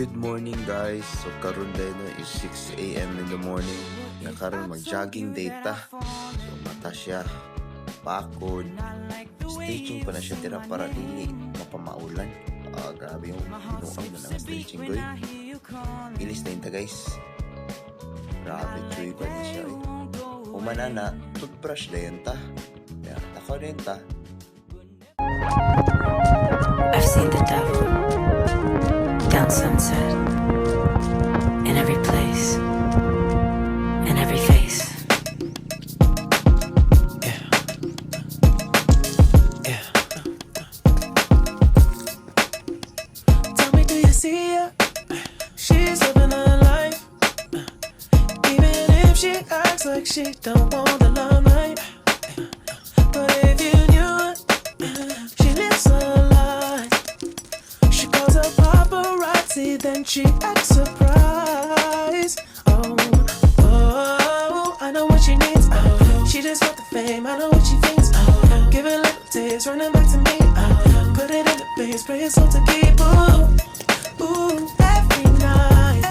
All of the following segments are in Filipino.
Good morning guys. So karon day no is 6 a.m. in the morning. Nga karon mag-jogging day ta. So mata siya bakod. Stretching pa na siya tira para dili mapamaulan. Grabe yung binuang na ng stretching goy. Ilis na yun ta guys. Grabe chuy pa ni siya. Umanana, toothbrush na yun ta. Kaya ako na yun ta. I've seen the devil down sunset, in every place, in every face. Yeah. Yeah. Tell me, do you see her? She's living her life, even if she acts like she don't want the limelight. But if you knew her, she lives her life. She calls her paparazzi, then she acts surprised. Oh, oh, I know what she needs. Oh, she just want the fame, I know what she thinks. Oh, give it little taste, running back to me. Oh, put it in the face, pray it's all to keep. Ooh, ooh, every night,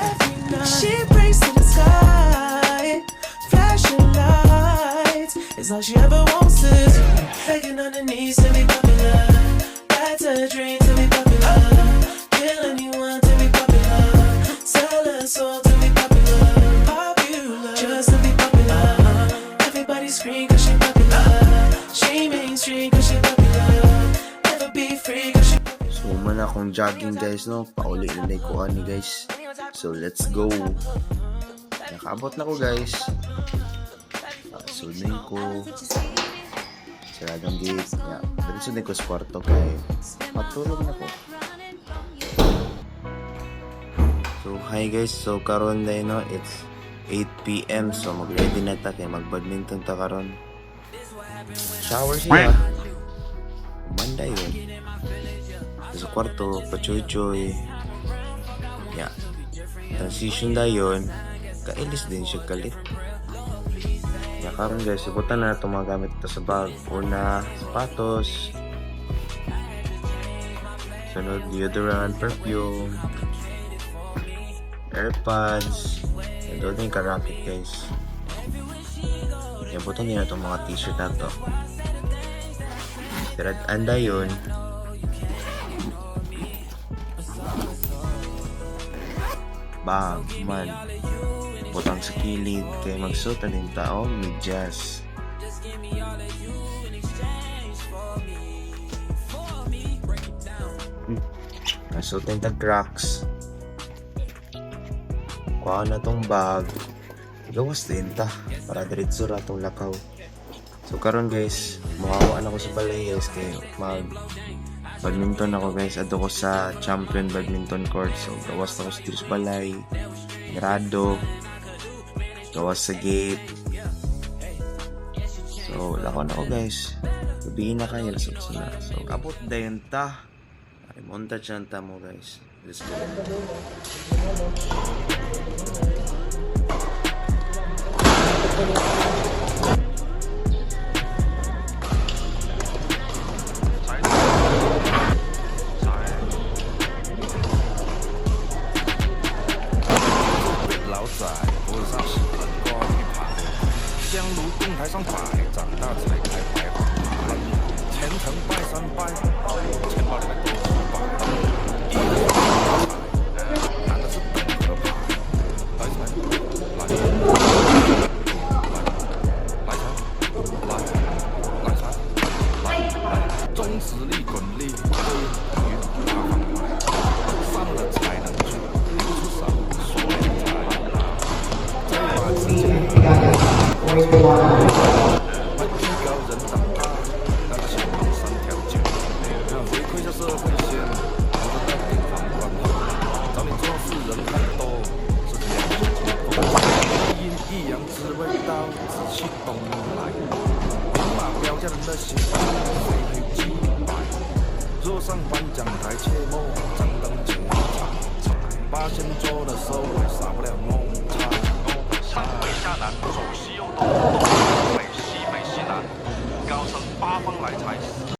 she prays to the sky, flashing lights. It's all she ever wants is begging on her knees to be popular. That's a dream to be popular. Kill anyone to be popular. Sell her soul to be popular. Popular, just to be popular. Everybody scream cause she popular. She mainstream cause she popular. Never be free cause she popular. So man akong jogging guys no. Pauli na ko ani guys. So let's go. Nakaabot na ko guys. Sunin ko. Saradong gate. Diretso din ko sa kwarto kay matulog na ko. So hi guys. So karon na no, it's 8 p.m. So mag-ready na ta kay mag-badminton ta karon. Shower siya. Manda yun. Sa kwarto, pachoy-choy. Yeah. Transition na yun. Kailis din siya kalit. Yeah, karon guys, subutan na itong mga gamit ito sa bag. Una, sapatos. Sunod, deodorant, perfume. AirPods. And doon yung karakit guys. Yabutan nyo na itong mga t-shirt na ito. Pero anda yun. Bag, man. Butang sa kilid kay magsuot ng taong medyas. Nasuot ng tag-cracks. Kuha na tong bag. Gawas din ta para diretso ra tong lakaw. So karon guys, mawawaan ako sa balay guys kay mag badminton ako guys. Ato ko sa Champion Badminton Court. So gawas na ko sa Tiris Balay, grado, gawas sa gate. So lako na ko guys. Gabihin na kayo sa na. So kapot dayon ta. Ay monta chanta mo guys. Let's go.坐上颁奖台，切莫张灯结彩。八仙桌的收尾少不了弄茶。上北下南，左西右东，东北西北西南，高声八方来财。